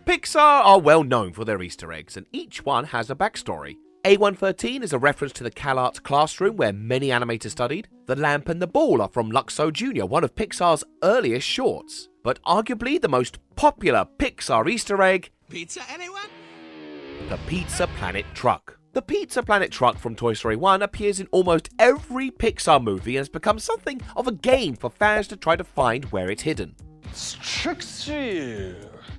Pixar are well known for their Easter eggs, and each one has a backstory. A113 is a reference to the CalArts classroom where many animators studied. The lamp and the ball are from Luxo Jr., one of Pixar's earliest shorts. But arguably the most popular Pixar Easter egg... Pizza, anyone? The Pizza Planet truck. The Pizza Planet truck from Toy Story 1 appears in almost every Pixar movie and has become something of a game for fans to try to find where it's hidden. It's tricksy.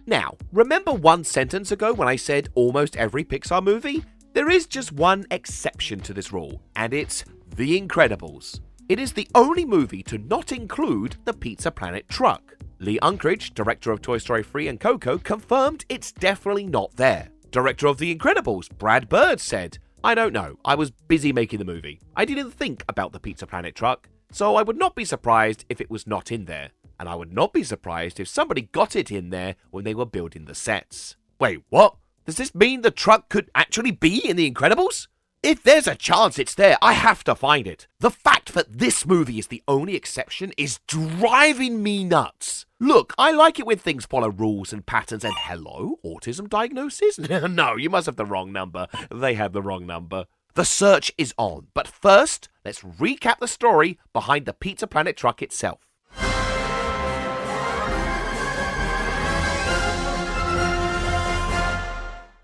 Now, remember 1 sentence ago when I said almost every Pixar movie? There is just one exception to this rule, and it's The Incredibles. It is the only movie to not include the Pizza Planet truck. Lee Unkrich, director of Toy Story 3 and Coco, confirmed it's definitely not there. Director of The Incredibles, Brad Bird, said, "I don't know, I was busy making the movie. I didn't think about the Pizza Planet truck, so I would not be surprised if it was not in there. And I would not be surprised if somebody got it in there when they were building the sets." Wait, what? Does this mean the truck could actually be in The Incredibles? If there's a chance it's there, I have to find it. The fact that this movie is the only exception is driving me nuts. Look, I like it when things follow rules and patterns and hello, autism diagnosis? No, you must have the wrong number. They have the wrong number. The search is on, but first, let's recap the story behind the Pizza Planet truck itself.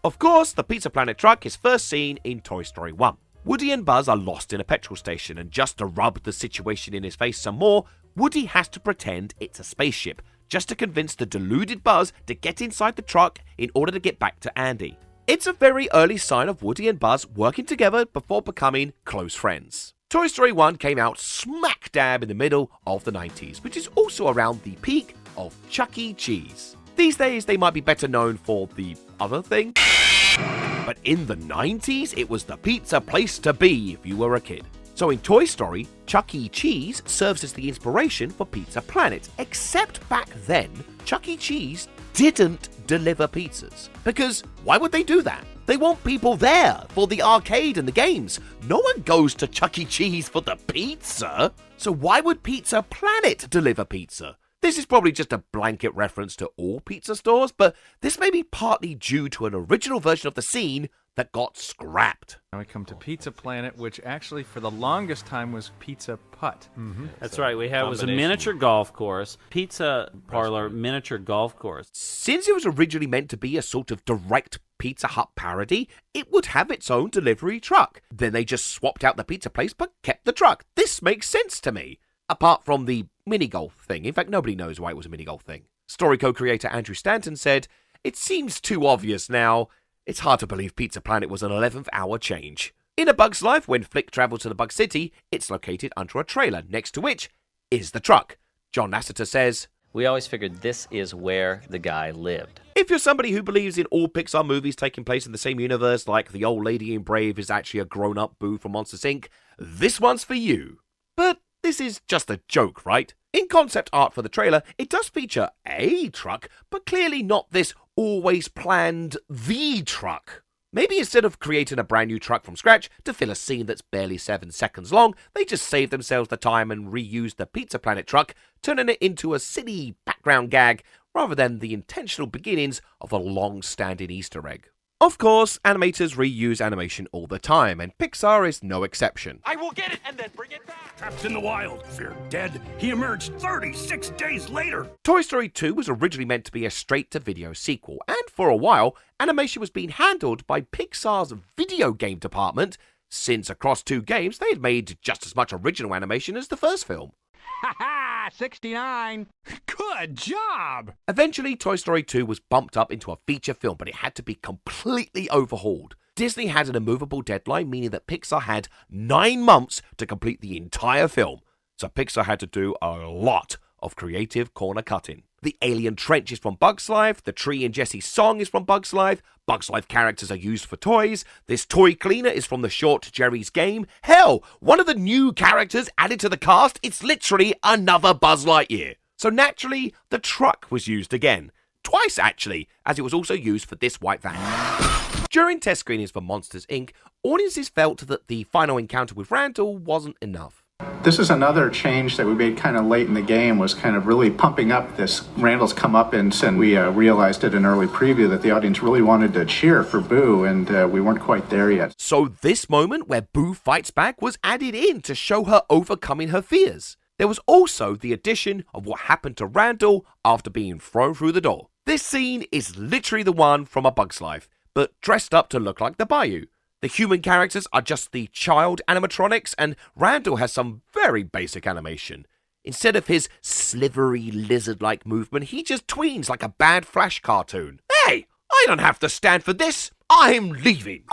Of course, the Pizza Planet truck is first seen in Toy Story 1. Woody and Buzz are lost in a petrol station, and just to rub the situation in his face some more, Woody has to pretend it's a spaceship, just to convince the deluded Buzz to get inside the truck in order to get back to Andy. It's a very early sign of Woody and Buzz working together before becoming close friends. Toy Story 1 came out smack dab in the middle of the 90s, which is also around the peak of Chuck E. Cheese. These days, they might be better known for the other thing. But in the 90s, it was the pizza place to be if you were a kid. So in Toy Story, Chuck E. Cheese serves as the inspiration for Pizza Planet, except back then, Chuck E. Cheese didn't deliver pizzas. Because why would they do that? They want people there for the arcade and the games. No one goes to Chuck E. Cheese for the pizza. So why would Pizza Planet deliver pizza? This is probably just a blanket reference to all pizza stores, but this may be partly due to an original version of the scene that got scrapped. Now we come to Pizza Planet, which actually for the longest time was Pizza Putt. That's right. We had it was a miniature golf course, pizza parlor, miniature golf course. Since it was originally meant to be a sort of direct Pizza Hut parody, it would have its own delivery truck. Then they just swapped out the pizza place but kept the truck. This makes sense to me. Apart from the mini-golf thing. In fact, nobody knows why it was a mini-golf thing. Story co-creator Andrew Stanton said, "It seems too obvious now. It's hard to believe Pizza Planet was an 11th hour change." In A Bug's Life, when Flick travels to the Bug City, it's located under a trailer, next to which is the truck. John Lasseter says, "We always figured this is where the guy lived." If you're somebody who believes in all Pixar movies taking place in the same universe, like the old lady in Brave is actually a grown-up Boo from Monsters, Inc., this one's for you. But this is just a joke, right? In concept art for the trailer, it does feature a truck, but clearly not this always planned the truck. Maybe instead of creating a brand new truck from scratch to fill a scene that's barely 7 seconds long, they just saved themselves the time and reused the Pizza Planet truck, turning it into a silly background gag rather than the intentional beginnings of a long-standing Easter egg. Of course, animators reuse animation all the time, and Pixar is no exception. I will get it and then bring it back. Trapped in the wild, feared dead, he emerged 36 days later. Toy Story 2 was originally meant to be a straight-to-video sequel, and for a while, animation was being handled by Pixar's video game department, since across 2 games they had made just as much original animation as the first film. Ha ha! 69! Good job! Eventually, Toy Story 2 was bumped up into a feature film, but it had to be completely overhauled. Disney had an immovable deadline, meaning that Pixar had 9 months to complete the entire film. So Pixar had to do a lot of creative corner cutting. The alien trench is from Bug's Life, the tree in Jessie's song is from Bug's Life characters are used for toys, this toy cleaner is from the short Jerry's Game. Hell, one of the new characters added to the cast, it's literally another Buzz Lightyear. So naturally, the truck was used again. Twice actually, as it was also used for this white van. During test screenings for Monsters, Inc., audiences felt that the final encounter with Randall wasn't enough. This is another change that we made kind of late in the game, was kind of really pumping up this Randall's comeuppance, and we realized at an early preview that the audience really wanted to cheer for Boo, and we weren't quite there yet. So this moment where Boo fights back was added in to show her overcoming her fears. There was also the addition of what happened to Randall after being thrown through the door. This scene is literally the one from A Bug's Life, but dressed up to look like the Bayou. The human characters are just the child animatronics, and Randall has some very basic animation. Instead of his slivery lizard-like movement, he just tweens like a bad Flash cartoon. Hey, I don't have to stand for this. I'm leaving.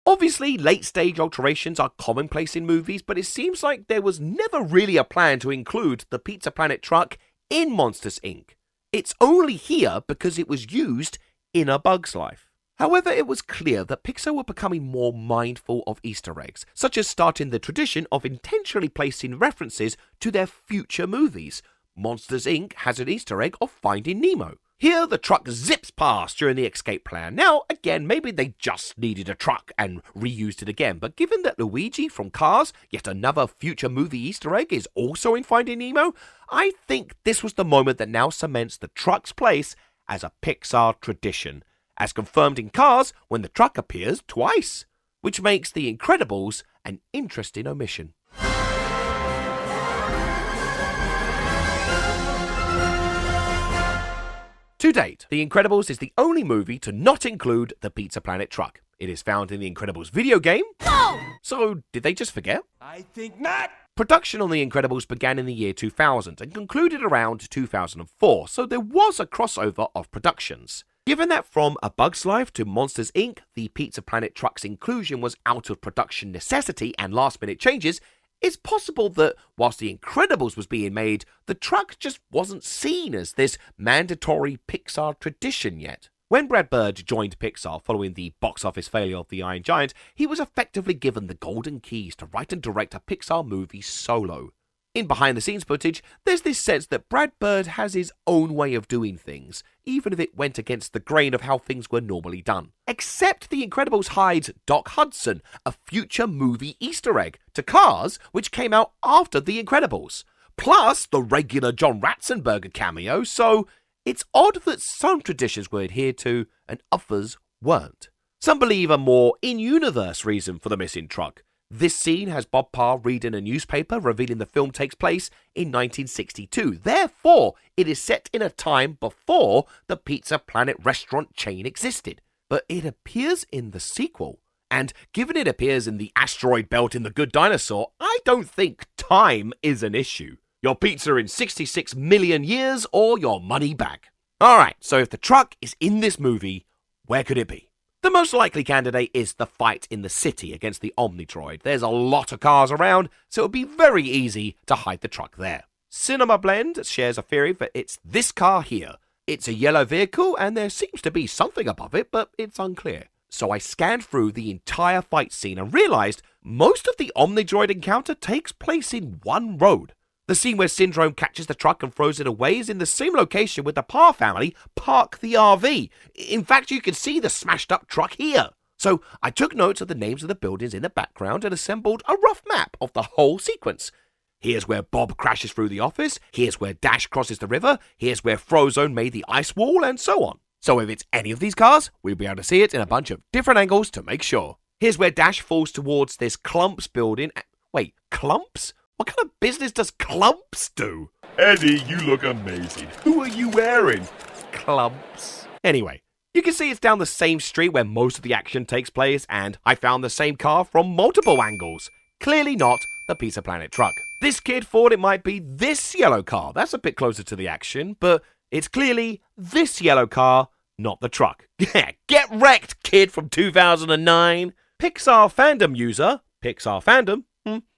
Obviously, late-stage alterations are commonplace in movies, but it seems like there was never really a plan to include the Pizza Planet truck in Monsters, Inc. It's only here because it was used in A Bug's Life. However, it was clear that Pixar were becoming more mindful of Easter eggs, such as starting the tradition of intentionally placing references to their future movies. Monsters, Inc. has an Easter egg of Finding Nemo. Here, the truck zips past during the escape plan. Now, again, maybe they just needed a truck and reused it again, but given that Luigi from Cars, yet another future movie Easter egg, is also in Finding Nemo, I think this was the moment that now cements the truck's place as a Pixar tradition, as confirmed in Cars when the truck appears twice, which makes The Incredibles an interesting omission. To date, The Incredibles is the only movie to not include the Pizza Planet truck. It is found in The Incredibles video game. No! So, did they just forget? I think not. Production on The Incredibles began in the year 2000 and concluded around 2004, so there was a crossover of productions. Given that from A Bug's Life to Monsters, Inc., the Pizza Planet truck's inclusion was out of production necessity and last-minute changes, it's possible that whilst The Incredibles was being made, the truck just wasn't seen as this mandatory Pixar tradition yet. When Brad Bird joined Pixar following the box office failure of The Iron Giant, he was effectively given the golden keys to write and direct a Pixar movie solo. In behind-the-scenes footage, there's this sense that Brad Bird has his own way of doing things, even if it went against the grain of how things were normally done. Except The Incredibles hides Doc Hudson, a future movie Easter egg, to Cars, which came out after The Incredibles, plus the regular John Ratzenberger cameo, so it's odd that some traditions were adhered to and others weren't. Some believe a more in-universe reason for the missing truck. This scene has Bob Parr reading a newspaper revealing the film takes place in 1962. Therefore, it is set in a time before the Pizza Planet restaurant chain existed. But it appears in the sequel. And given it appears in the asteroid belt in The Good Dinosaur, I don't think time is an issue. Your pizza in 66 million years or your money back. Alright, so if the truck is in this movie, where could it be? The most likely candidate is the fight in the city against the Omnitroid. There's a lot of cars around, so it would be very easy to hide the truck there. Cinema Blend shares a theory that it's this car here. It's a yellow vehicle, and there seems to be something above it, but it's unclear. So I scanned through the entire fight scene and realized most of the Omnidroid encounter takes place in one road. The scene where Syndrome catches the truck and throws it away is in the same location where the Parr family park the RV. In fact, you can see the smashed up truck here. So I took notes of the names of the buildings in the background and assembled a rough map of the whole sequence. Here's where Bob crashes through the office, here's where Dash crosses the river, here's where Frozone made the ice wall, and so on. So if it's any of these cars, we'll be able to see it in a bunch of different angles to make sure. Here's where Dash falls towards this Clumps building. Wait, Clumps? What kind of business does Clumps do? Eddie, you look amazing. Who are you wearing? Clumps. Anyway, you can see it's down the same street where most of the action takes place, and I found the same car from multiple angles. Clearly not the Pizza Planet truck. This kid thought it might be this yellow car. That's a bit closer to the action, but it's clearly this yellow car, not the truck. Get wrecked, kid from 2009. Pixar fandom user, Pixar fandom,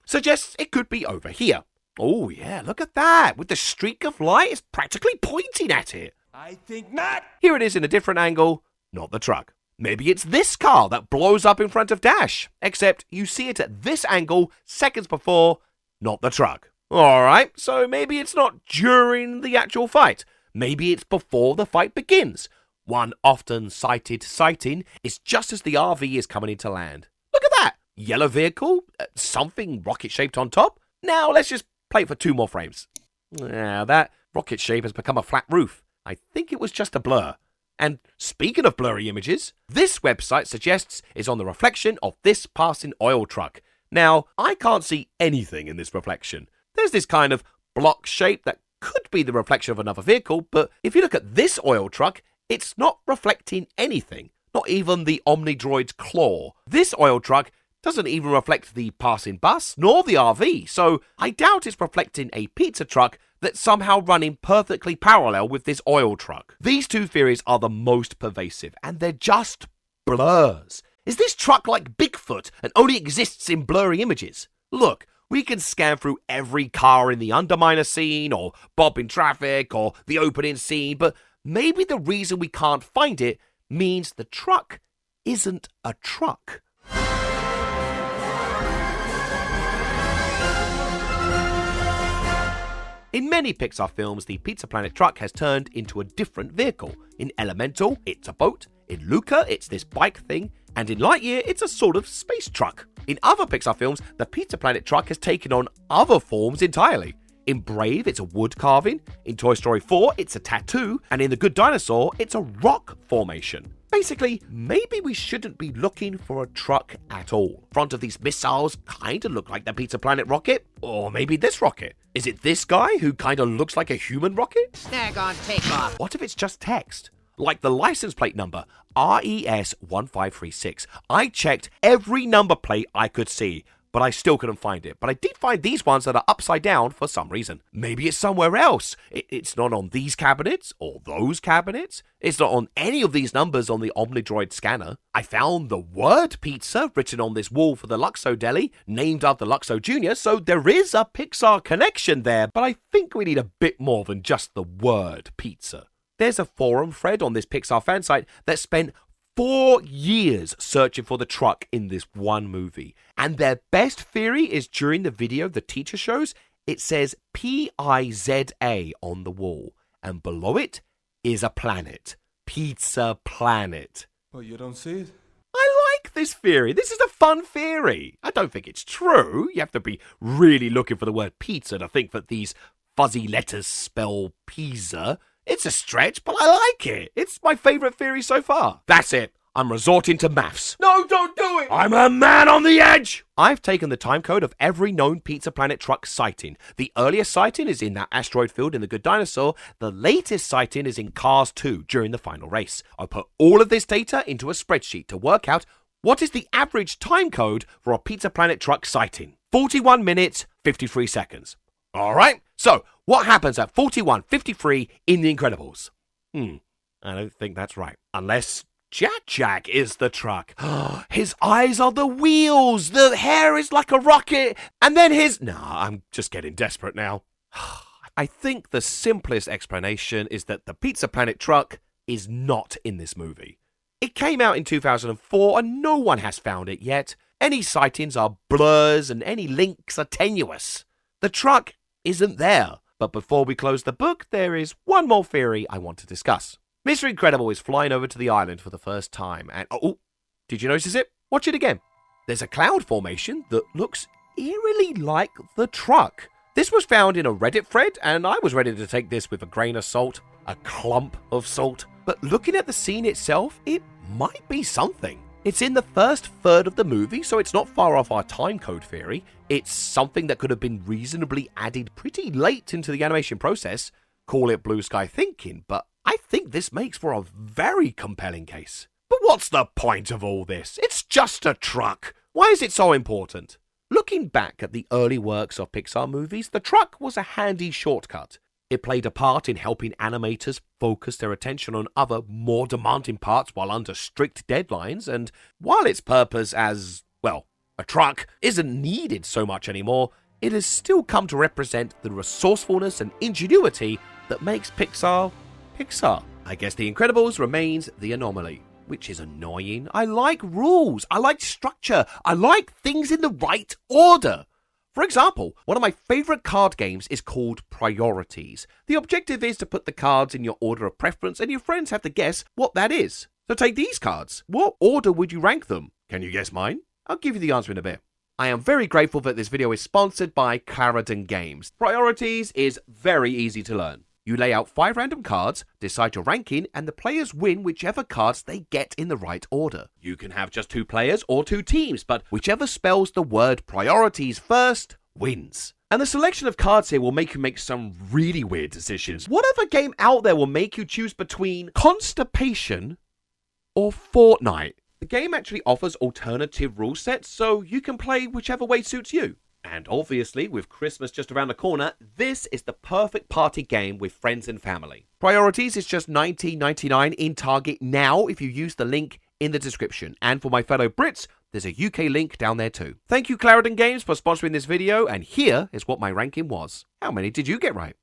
suggests it could be over here. Oh yeah, look at that. With the streak of light, it's practically pointing at it. I think not. Here it is in a different angle, not the truck. Maybe it's this car that blows up in front of Dash, except you see it at this angle seconds before, not the truck. Alright, so maybe it's not during the actual fight. Maybe it's before the fight begins. One often cited sighting is just as the RV is coming into land. Look at that! yellow vehicle, something rocket-shaped on top. Now let's just play it for 2 more frames. Now that rocket shape has become a flat roof. I think it was just a blur. And speaking of blurry images, this website suggests it's on the reflection of this passing oil truck. Now, I can't see anything in this reflection. There's this kind of block shape that could be the reflection of another vehicle, but if you look at this oil truck, it's not reflecting anything. Not even the Omnidroid's claw. This oil truck doesn't even reflect the passing bus, nor the RV, so I doubt it's reflecting a pizza truck that's somehow running perfectly parallel with this oil truck. These 2 theories are the most pervasive, and they're just blurs. Is this truck like Bigfoot and only exists in blurry images? Look, we can scan through every car in the Underminer scene, or Bob in Traffic, or the opening scene, but maybe the reason we can't find it means the truck isn't a truck. In many Pixar films, the Pizza Planet truck has turned into a different vehicle. In Elemental, it's a boat. In Luca, it's this bike thing. And in Lightyear, it's a sort of space truck. In other Pixar films, the Pizza Planet truck has taken on other forms entirely. In Brave, it's a wood carving. In Toy Story 4, it's a tattoo. And in The Good Dinosaur, it's a rock formation. Basically, maybe we shouldn't be looking for a truck at all. Front of these missiles kinda look like the Pizza Planet rocket. Or maybe this rocket. Is it this guy who kinda looks like a human rocket? Snag on takeoff. What if it's just text? Like the license plate number, RES1536. I checked every number plate I could see, but I still couldn't find it. But I did find these ones that are upside down for some reason. Maybe it's somewhere else. It's not on these cabinets or those cabinets. It's not on any of these numbers on the Omnidroid scanner. I found the word pizza written on this wall for the Luxo Deli, named after Luxo Jr., so there is a Pixar connection there, but I think we need a bit more than just the word pizza. There's a forum thread on this Pixar fan site that spent 4 years searching for the truck in this one movie. And their best theory is during the video the teacher shows, it says P-I-Z-A on the wall. And below it is a planet. Pizza Planet. But you don't see it? I like this theory. This is a fun theory. I don't think it's true. You have to be really looking for the word pizza to think that these fuzzy letters spell pizza. It's a stretch, but I like it. It's my favourite theory so far. That's it. I'm resorting to maths. No, don't do it! I'm a man on the edge! I've taken the time code of every known Pizza Planet truck sighting. The earliest sighting is in that asteroid field in The Good Dinosaur. The latest sighting is in Cars 2 during the final race. I put all of this data into a spreadsheet to work out what is the average time code for a Pizza Planet truck sighting. 41 minutes, 53 seconds. All right, so what happens at 41:53 in The Incredibles? I don't think that's right. Unless Jack is the truck. His eyes are the wheels. The hair is like a rocket. And then I'm just getting desperate now. I think the simplest explanation is that the Pizza Planet truck is not in this movie. It came out in 2004 and no one has found it yet. Any sightings are blurs and any links are tenuous. The truck isn't there. But before we close the book, there is one more theory I want to discuss. Mr. Incredible is flying over to the island for the first time, and did you notice it? Watch it again. There's a cloud formation that looks eerily like the truck. This was found in a Reddit thread, and I was ready to take this with a grain of salt, a clump of salt. But looking at the scene itself, it might be something. It's in the first third of the movie, so it's not far off our timecode theory. It's something that could have been reasonably added pretty late into the animation process. Call it blue sky thinking, but I think this makes for a very compelling case. But what's the point of all this? It's just a truck. Why is it so important? Looking back at the early works of Pixar movies, the truck was a handy shortcut. It played a part in helping animators focus their attention on other, more demanding parts while under strict deadlines, and while its purpose as, a truck isn't needed so much anymore, it has still come to represent the resourcefulness and ingenuity that makes Pixar, Pixar. I guess The Incredibles remains the anomaly, which is annoying. I like rules, I like structure, I like things in the right order. For example, one of my favourite card games is called Priorities. The objective is to put the cards in your order of preference and your friends have to guess what that is. So take these cards. What order would you rank them? Can you guess mine? I'll give you the answer in a bit. I am very grateful that this video is sponsored by Clarendon Games. Priorities is very easy to learn. You lay out 5 random cards, decide your ranking, and the players win whichever cards they get in the right order. You can have just 2 players or 2 teams, but whichever spells the word priorities first wins. And the selection of cards here will make you make some really weird decisions. What other game out there will make you choose between Constipation or Fortnite? The game actually offers alternative rule sets, so you can play whichever way suits you. And obviously, with Christmas just around the corner, this is the perfect party game with friends and family. Priorities is just $19.99 in Target now if you use the link in the description. And for my fellow Brits, there's a UK link down there too. Thank you Clarendon Games for sponsoring this video, and here is what my ranking was. How many did you get right?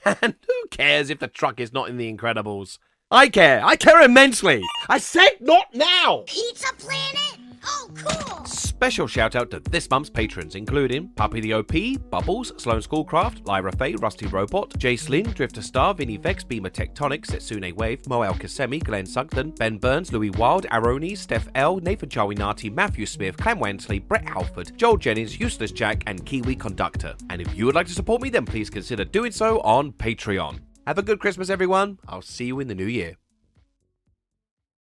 And who cares if the truck is not in The Incredibles? I care immensely! I said not now! Pizza Planet? Oh, cool! Special shout out to this month's patrons, including Puppy the OP, Bubbles, Sloan Schoolcraft, Lyra Faye, Rusty Robot, Jacelyn, Drifter Star, Vinny Vex, Beamer Tectonic, Setsune Wave, Moel Kasemi, Glenn Sugden, Ben Burns, Louis Wild, Aroni, Steph L, Nathan Charwinati, Matthew Smith, Clem Wensley, Brett Halford, Joel Jennings, Useless Jack, and Kiwi Conductor. And if you would like to support me, then please consider doing so on Patreon. Have a good Christmas, everyone. I'll see you in the new year.